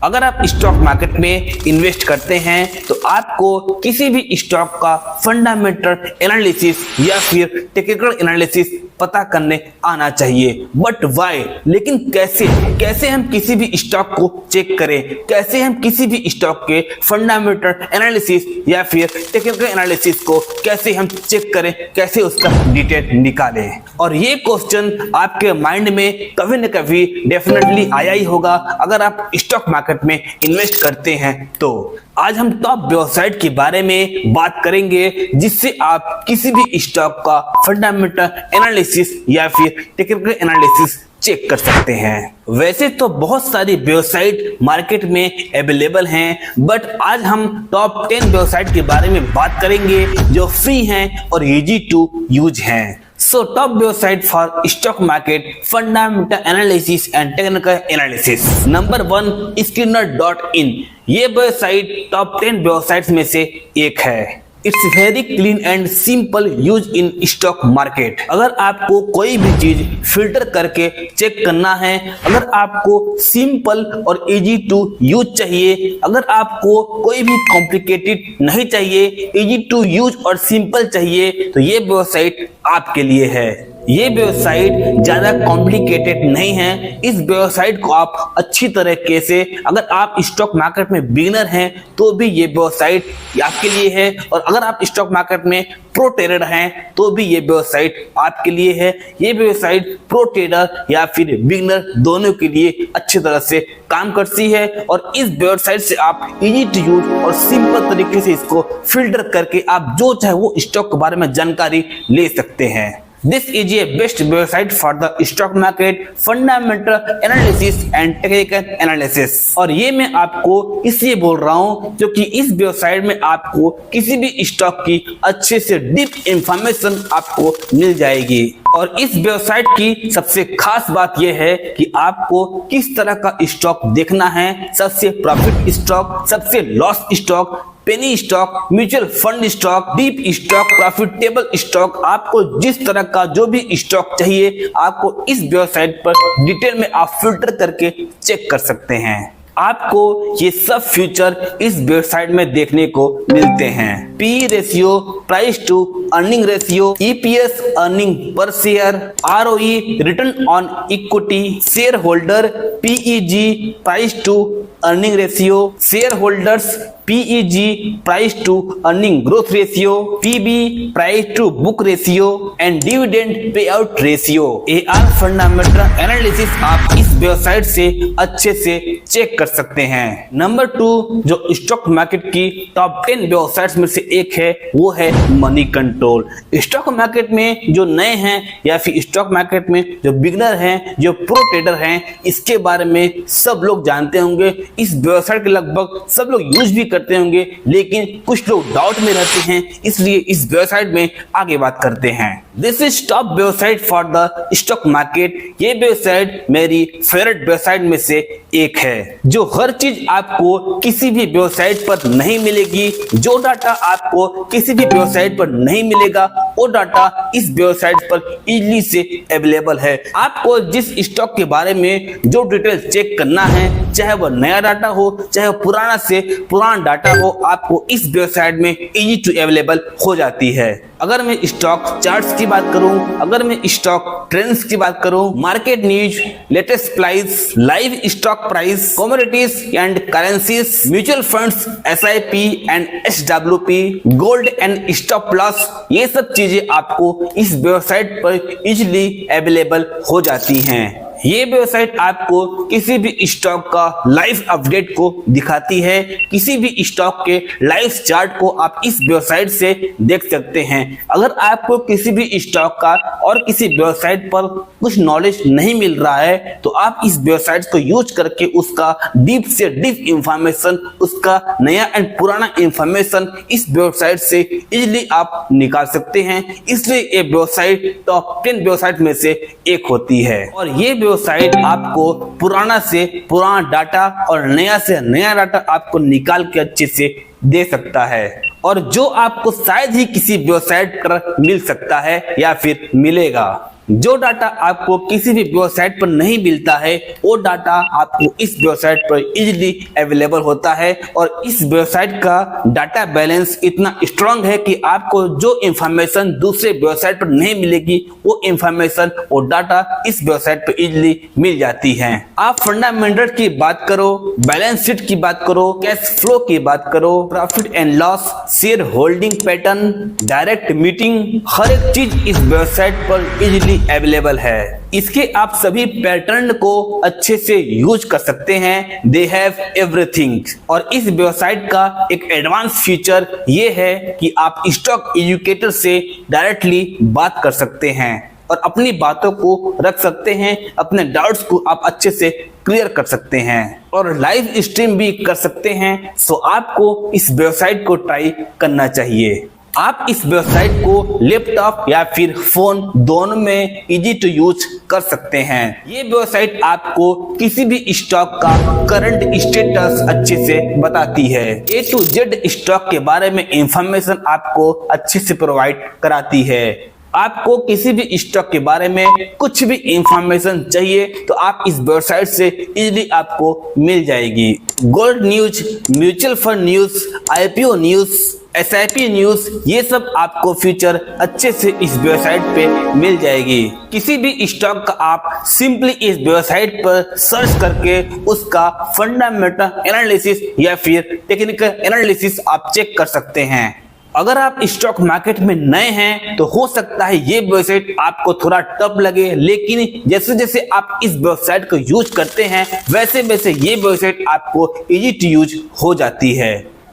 अगर आप stock market में इन्वेस्ट करते हैं तो आपको किसी भी स्टॉक का फंडामेंटल एनालिसिस या फिर टेक्निकल एनालिसिस पता करने आना चाहिए। बट व्हाई, लेकिन कैसे हम किसी भी स्टॉक को चेक करें, कैसे हम किसी भी स्टॉक के फंडामेंटल एनालिसिस या फिर टेक्निकल एनालिसिस को कैसे हम चेक करें, कैसे उसका डिटेल निकालें। और ये क्वेश्चन आपके माइंड में कभी न कभी डेफिनेटली आया ही होगा अगर आप स्टॉक मार्केट में इन्वेस्ट करते हैं। तो आज हम टॉप वेबसाइट के बारे में बात करेंगे जिससे आप किसी भी स्टॉक का फंडामेंटल एनालिसिस या फिर टेक्निकल एनालिसिस चेक कर सकते हैं। वैसे तो बहुत सारी वेबसाइट मार्केट में अवेलेबल हैं, बट आज हम टॉप 10 वेबसाइट के बारे में बात करेंगे जो फ्री हैं और इजी टू यूज हैं। So top website for stock market fundamental analysis and technical analysis. Number 1 Skinner.in। ये वेबसाइट टॉप 10 वेबसाइट्स में से एक है। It's very clean and simple use in stock market. अगर आपको कोई भी चीज फिल्टर करके चेक करना है, अगर आपको सिंपल और इजी टू यूज चाहिए, अगर आपको कोई भी कॉम्प्लिकेटेड नहीं चाहिए, इजी टू यूज और सिंपल चाहिए, तो ये वेबसाइट आपके लिए है। ये वेबसाइट ज्यादा कॉम्प्लिकेटेड नहीं है। इस वेबसाइट को आप अच्छी तरीके से, अगर आप स्टॉक मार्केट में बिगिनर हैं तो भी ये वेबसाइट आपके लिए है, और अगर आप स्टॉक मार्केट में प्रो ट्रेडर हैं तो भी ये वेबसाइट आपके लिए है। ये वेबसाइट प्रो ट्रेडर या फिर बिगिनर दोनों के लिए अच्छी तरह से काम करती है, और इस वेबसाइट से आप इजी टू यूज और सिंपल तरीके से इसको फिल्टर करके आप जो चाहे वो स्टॉक के बारे में जानकारी ले सकते हैं। This is a best website for the stock market fundamental analysis and technical analysis। और ये मैं आपको इसलिए बोल रहा हूँ क्योंकि इस वेबसाइट में आपको किसी भी स्टॉक की अच्छे से डीप इंफॉर्मेशन आपको मिल जाएगी। और इस वेबसाइट की सबसे खास बात यह है कि आपको किस तरह का स्टॉक देखना है, सबसे प्रॉफिट स्टॉक, सबसे loss stock, penny stock, mutual fund stock, deep stock, profitable stock, आपको जिस तरह का जो भी स्टॉक चाहिए आपको इस वेबसाइट पर डिटेल में आप फिल्टर करके चेक कर सकते हैं। आपको ये सब फीचर इस वेबसाइट में देखने को मिलते हैं। P ratio, price to earning ratio, EPS earning per share, ROE return on equity, shareholder PEG, price to earning ratio, shareholders PEG, price to earning growth ratio, PB, price to book ratio and dividend payout ratio. AR fundamental analysis आप इस website से अच्छे से check कर सकते हैं। Number 2 जो stock market की टॉप 10 वेबसाइट्स में से एक है वो है मनी कंट्रोल। स्टॉक मार्केट में जो नए हैं या फिर स्टॉक मार्केट में जो बिगिनर हैं, जो प्रो ट्रेडर हैं, इसके बारे में सब लोग जानते होंगे। इस वेबसाइट के लगभग सब लोग यूज भी करते होंगे, लेकिन कुछ लोग डाउट में रहते हैं, इसलिए इस वेबसाइट में आगे बात करते हैं। This is top website for the stock market. ये वेबसाइट मेरी फेवरेट वेबसाइट में से एक है, जो हर चीज आपको किसी भी वेबसाइट पर नहीं मिलेगी। जो डाटा आपको किसी भी वेबसाइट पर नहीं मिलेगा वो डाटा इस वेबसाइट पर इजीली से अवेलेबल है। आपको जिस स्टॉक के बारे में जो डिटेल चेक करना है, चाहे वो नया डाटा हो चाहे वो पुराना से पुराना डाटा हो, आपको इस वेबसाइट में इजी टू अवेलेबल हो जाती है। अगर मैं स्टॉक चार्ट्स की बात करूं, अगर मैं स्टॉक ट्रेंड्स की बात करूं, market news, latest price, live stock price, commodities and currencies, mutual funds, SIP and SWP, gold and stop loss, ये सब चीजें आपको इस वेबसाइट पर इजीली अवेलेबल हो जाती हैं। ये वेबसाइट आपको किसी भी स्टॉक का लाइव अपडेट को दिखाती है। किसी भी स्टॉक के लाइव चार्ट को आप इस वेबसाइट से देख सकते हैं। अगर आपको किसी भी स्टॉक का और किसी वेबसाइट पर कुछ नॉलेज नहीं मिल रहा है तो आप इस वेबसाइट को यूज करके उसका डीप से डीप इंफॉर्मेशन, उसका नया एंड पुराना इंफॉर्मेशन इस वेबसाइट से इजीली आप निकाल सकते हैं। इसलिए ये वेबसाइट टॉप 10 वेबसाइट में से एक होती है। और ये वेबसाइट आपको पुराना से पुराना डाटा और नया से नया डाटा आपको निकाल के अच्छे से दे सकता है, और जो आपको शायद ही किसी वेबसाइट पर मिल सकता है या फिर मिलेगा। जो डाटा आपको किसी भी वेबसाइट पर नहीं मिलता है वो डाटा आपको इस वेबसाइट पर इजीली अवेलेबल होता है और इस वेबसाइट का डाटा बैलेंस इतना स्ट्रांग है कि आपको जो इंफॉर्मेशन दूसरे वेबसाइट पर नहीं मिलेगी वो इंफॉर्मेशन और डाटा इस वेबसाइट पर इजीली मिल जाती है। आप फंडामेंटल की बात करो, बैलेंस शीट की बात करो, कैश फ्लो की बात करो, profit and loss, shareholding pattern, direct meeting, हर एक चीज इस वेबसाइट पर इजीली अवेलेबल है। इसके आप सभी पैटर्न को अच्छे से यूज कर सकते हैं। They have everything. और इस वेबसाइट का एक एडवांस फीचर ये है कि आप स्टॉक एजुकेटर से डायरेक्टली बात कर सकते हैं और अपनी बातों को रख सकते हैं, अपने डाउट्स को आप अच्छे से क्लियर कर सकते हैं और लाइव स्ट्रीम भी कर सकते हैं। सो आपको इस वेबसाइट को ट्राई करना चाहिए। आप इस वेबसाइट को लैपटॉप या फिर फोन दोनों में इजी टू यूज कर सकते हैं। ये वेबसाइट आपको किसी भी स्टॉक का करंट स्टेटस अच्छे से बताती है। A to Z स्टॉक के बारे में इंफॉर्मेशन आपको अच्छे से प्रोवाइड कराती है। आपको किसी भी स्टॉक के बारे में कुछ भी इंफॉर्मेशन चाहिए तो आप इस वेबसाइट से इजीली आपको मिल जाएगी। Gold news, mutual fund news, IPO news, SIP news, ये सब आपको फीचर अच्छे से इस वेबसाइट पे मिल जाएगी। किसी भी स्टॉक का आप सिंपली इस वेबसाइट पर सर्च करके उसका फंडामेंटल एनालिसिस या फिर टेक्निकल एनालिसिस आप चेक कर सकते हैं। अगर आप स्टॉक मार्केट में नए हैं तो हो सकता है ये वेबसाइट आपको थोड़ा टफ लगे, लेकिन जैसे जैसे आप इस वेबसाइट को यूज करते हैं वैसे वैसे ये वेबसाइट आपको इजी टू यूज हो जाती है।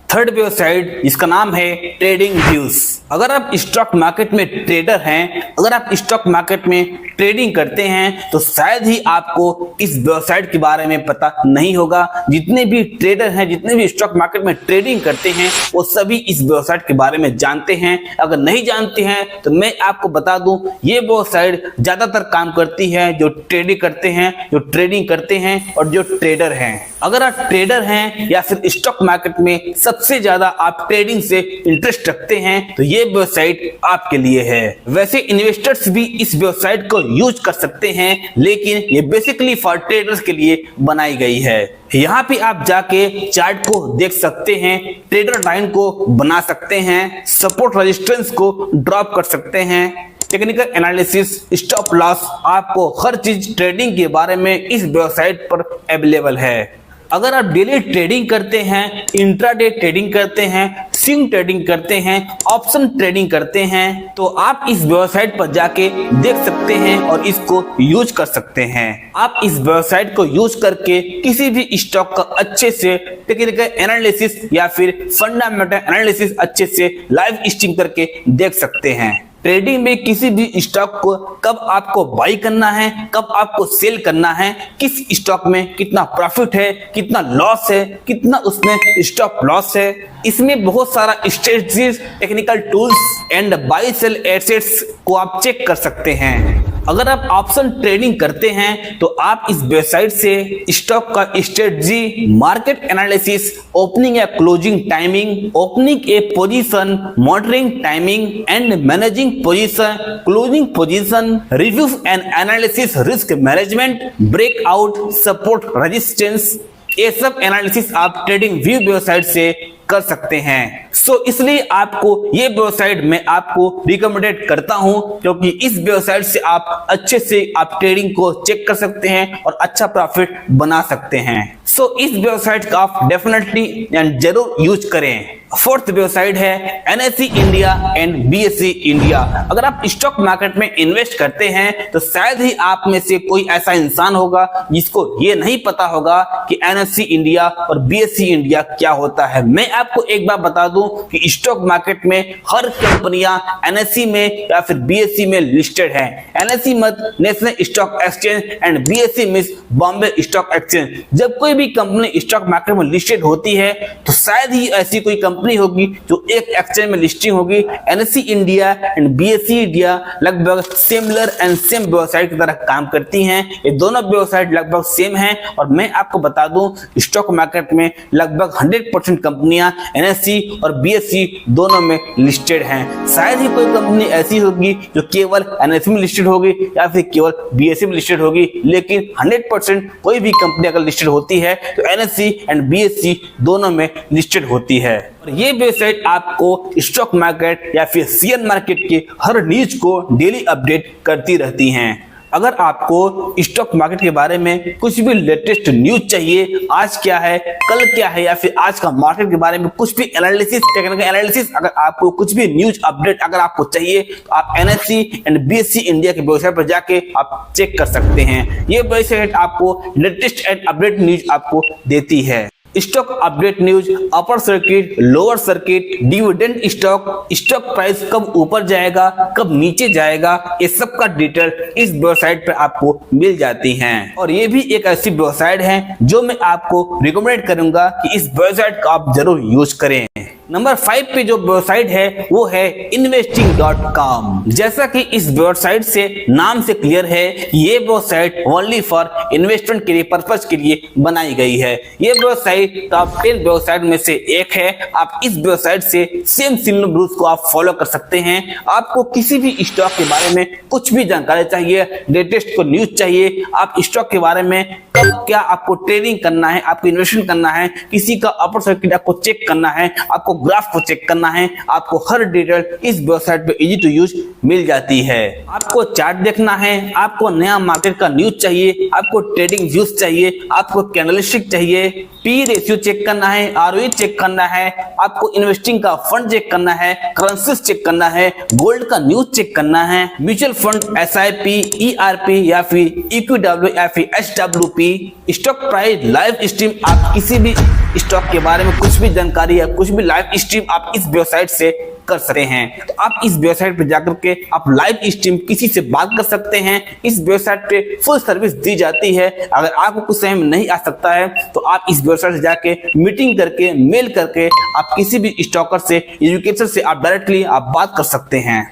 थर्ड वेबसाइट जिसका नाम है ट्रेडिंग व्यूज। अगर आप स्टॉक मार्केट में ट्रेडर हैं, अगर आप स्टॉक मार्केट में ट्रेडिंग करते हैं तो शायद ही आपको इस वेबसाइट के बारे में पता नहीं होगा। जितने भी ट्रेडर हैं, जितने भी स्टॉक मार्केट में ट्रेडिंग करते हैं वो सभी इस वेबसाइट के बारे में जानते हैं। अगर नहीं जानते हैं तो मैं आपको बता दूं, ये वेबसाइट ज्यादातर काम करती है जो ट्रेडिंग करते हैं, जो ट्रेडिंग करते हैं और जो ट्रेडर हैं। अगर आप ट्रेडर हैं या फिर स्टॉक मार्केट में सबसे ज्यादा आप ट्रेडिंग से इंटरेस्ट रखते हैं तो ये वेबसाइट आपके लिए है। वैसे इन्वेस्टर्स भी इस वेबसाइट को यूज कर सकते हैं, लेकिन ये बेसिकली फॉर ट्रेडर्स के लिए बनाई गई है। यहाँ पे आप जाके चार्ट को देख सकते हैं, ट्रेडर लाइन को बना सकते हैं, सपोर्ट रेजिस्टेंस को ड्रॉप कर सकते हैं, टेक्निकल एनालिसिस, स्टॉप लॉस, आपको हर चीज ट्रेडिंग के बारे में इस वेबसाइट पर अवेलेबल है। अगर आप डेली ट्रेडिंग करते हैं, इंट्राडे ट्रेडिंग करते हैं, स्विंग ट्रेडिंग करते हैं, ऑप्शन ट्रेडिंग करते हैं तो आप इस वेबसाइट पर जाके देख सकते हैं और इसको यूज कर सकते हैं। आप इस वेबसाइट को यूज करके किसी भी स्टॉक का अच्छे से टेक्निकल एनालिसिस या फिर फंडामेंटल एनालिसिस अच्छे से लाइव स्ट्रीम करके देख सकते हैं। ट्रेडिंग में किसी भी स्टॉक को कब आपको बाई करना है, कब आपको सेल करना है, किस स्टॉक में कितना प्रॉफिट है, कितना लॉस है, कितना उसमें स्टॉप लॉस है, इसमें बहुत सारा strategies, technical tools and buy sell assets को आप चेक कर सकते हैं। अगर आप ऑप्शन ट्रेडिंग करते हैं तो आप इस वेबसाइट से स्टॉक का स्ट्रेटजी, मार्केट एनालिसिस, ओपनिंग या closing timing, opening A position, monitoring timing and managing position, closing position, review and analysis, risk management, breakout, support, resistance, ये सब एनालिसिस आप ट्रेडिंग व्यू वेबसाइट से कर सकते हैं। सो इसलिए आपको ये वेबसाइट मैं आपको रिकमेंडेड करता हूं, क्योंकि इस वेबसाइट से आप अच्छे से आप ट्रेडिंग को चेक कर सकते हैं और अच्छा प्रॉफिट बना सकते हैं। सो इस वेबसाइट का आप डेफिनेटली एंड जरूर यूज करें। फोर्थ वेबसाइट है NSE India and BSE India. अगर आप स्टॉक मार्केट में इन्वेस्ट करते हैं तो शायद ही आप में से कोई ऐसा इंसान होगा जिसको ये नहीं पता होगा कि NSE इंडिया और BSE इंडिया क्या होता है। मैं आपको एक बार बता दूं कि स्टॉक मार्केट में हर कंपनियां NSE में या फिर BSE में लिस्टेड है। NSE मत national stock exchange and BSE means Bombay stock exchange. जब कोई भी कंपनी स्टॉक मार्केट में लिस्टेड होती है तो शायद ही ऐसी कोई कंपनी होगी जो एक एक्सचेंज में लिस्टिंग होगी। NSE India and BSE India लगभग सिमिलर एंड सेम वेबसाइट की तरह काम करती हैं। ये दोनों वेबसाइट लगभग सेम हैं और मैं आपको बता दूं स्टॉक मार्केट में लगभग 100% कंपनियां कंपनियां NSE और BSE दोनों में लिस्टेड हैं। शायद ही कोई कंपनी ऐसी होगी जो केवल NSE में लिस्टेड होगी या फिर केवल BSE में लिस्टेड होगी, लेकिन 100% कोई भी कंपनी अगर लिस्टेड होती है तो NSE एंड BSE दोनों में लिस्टेड होती है। और ये वेबसाइट आपको स्टॉक मार्केट या फिर शेयर मार्केट के हर न्यूज को डेली अपडेट करती रहती हैं। अगर आपको स्टॉक मार्केट के बारे में कुछ भी लेटेस्ट न्यूज चाहिए, आज क्या है कल क्या है या फिर आज का मार्केट के बारे में कुछ भी एनालिसिस, टेक्निकल एनालिसिस, अगर आपको कुछ भी न्यूज अपडेट अगर आपको चाहिए तो आप NSE एंड BSE इंडिया के वेबसाइट पर जाके आप चेक कर सकते हैं। ये वेबसाइट आपको लेटेस्ट एंड अपडेट न्यूज आपको देती है। Stock update news, upper circuit, lower circuit, dividend stock, stock price कब ऊपर जाएगा कब नीचे जाएगा, ये सब का डिटेल इस वेबसाइट पर आपको मिल जाती हैं। और ये भी एक ऐसी वेबसाइट है जो मैं आपको रिकमेंड करूंगा कि इस वेबसाइट का आप जरूर यूज करें। नंबर 5 पे जो वेबसाइट है वो है investing.com। जैसा कि इस वेबसाइट से नाम से क्लियर है, ये वेबसाइट ओनली फॉर इन्वेस्टमेंट के लिए पर्पस के लिए बनाई गई है। ये वेबसाइट टॉप 10 वेबसाइट में से एक है। आप इस वेबसाइट से सेम सिमिलर रूल्स को आप फॉलो कर सकते हैं। आपको किसी भी स्टॉक के बारे में कुछ भी जानकारी चाहिए, लेटेस्ट को न्यूज चाहिए, आप स्टॉक के बारे में कब क्या आपको ट्रेडिंग करना है, आपको इन्वेस्टमेंट करना है, किसी का अपर सर्किट आपको चेक करना है, आपको ग्राफ को चेक करना है, आपको हर डिटेल इस वेबसाइट पे इजी टू यूज मिल जाती है। आपको चार्ट देखना है, आपको नया मार्केट का न्यूज चाहिए, आपको ट्रेडिंग व्यूज चाहिए, आपको कैंडलस्टिक चाहिए, पी रेशियो चेक करना है, ROE चेक करना है, आपको इन्वेस्टिंग का फंड चेक करना है, करेंसीज चेक करना है, गोल्ड का न्यूज चेक करना है, म्यूचुअल फंड, SIP, ERP या फिर EQW या फिर SWP, stock price, live stream, आप किसी भी स्टॉक के बारे में कुछ भी जानकारी या कुछ भी लाइव स्ट्रीम आप इस वेबसाइट से कर सकते हैं। तो आप इस वेबसाइट पे जाकर के आप लाइव स्ट्रीम किसी से बात कर सकते हैं। इस वेबसाइट पे फुल सर्विस दी जाती है। अगर आपको कुछ समय में नहीं आ सकता है तो आप इस वेबसाइट से जाके मीटिंग करके, मेल करके आप किसी भी स्टॉकर से, एजुकेटर से आप डायरेक्टली आप बात कर सकते हैं।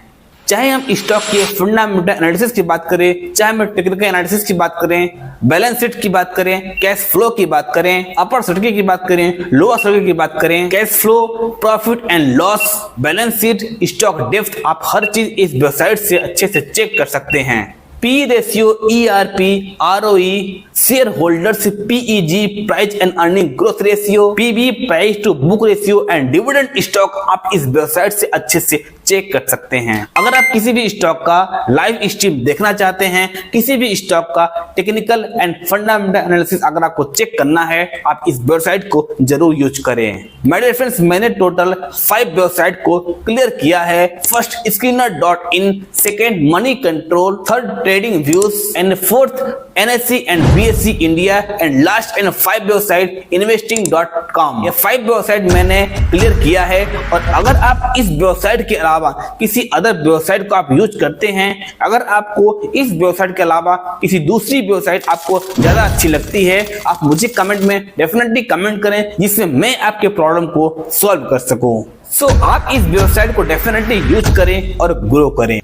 चाहे हम स्टॉक के फंडामेंटल एनालिसिस की बात करें, चाहे हम टेक्निकल एनालिसिस की बात करें, बैलेंस शीट की बात करें, कैश फ्लो की बात करें, अपर सर्किट की बात करें, लोअर सर्किट की बात करें, cash flow, profit and loss, balance sheet, stock depth, आप हर चीज इस वेबसाइट से अच्छे से चेक कर सकते हैं। P ratio, ERP, ROE, share holders PEG, price and earning growth ratio, PB, price to book ratio and dividend stock आप इस वेबसाइट से अच्छे से चेक कर सकते हैं। अगर आप किसी भी स्टॉक का लाइव स्ट्रीम देखना चाहते हैं, किसी भी स्टॉक का टेक्निकल एंड फंडामेंटल एनालिसिस अगर आपको चेक करना है, आप इस वेबसाइट को जरूर यूज करें। माय डियर फ्रेंड्स, मैंने टोटल 5 वेबसाइट को क्लियर किया है। First Screener.in, second money control, third trading views and fourth NSE and BSE India and last and 5 website investing.com। ये 5 वेबसाइट मैंने क्लियर किया है। और अगर आप इस वेबसाइट के अलावा किसी अदर वेबसाइट को आप यूज करते हैं, अगर आपको इस वेबसाइट के अलावा किसी दूसरी वेबसाइट आपको ज्यादा अच्छी लगती है, आप मुझे कमेंट में डेफिनेटली कमेंट करें जिसमें मैं आपके प्रॉब्लम को सॉल्व कर सकूं। सो आप इस वेबसाइट को डेफिनेटली यूज करें और ग्रो करें।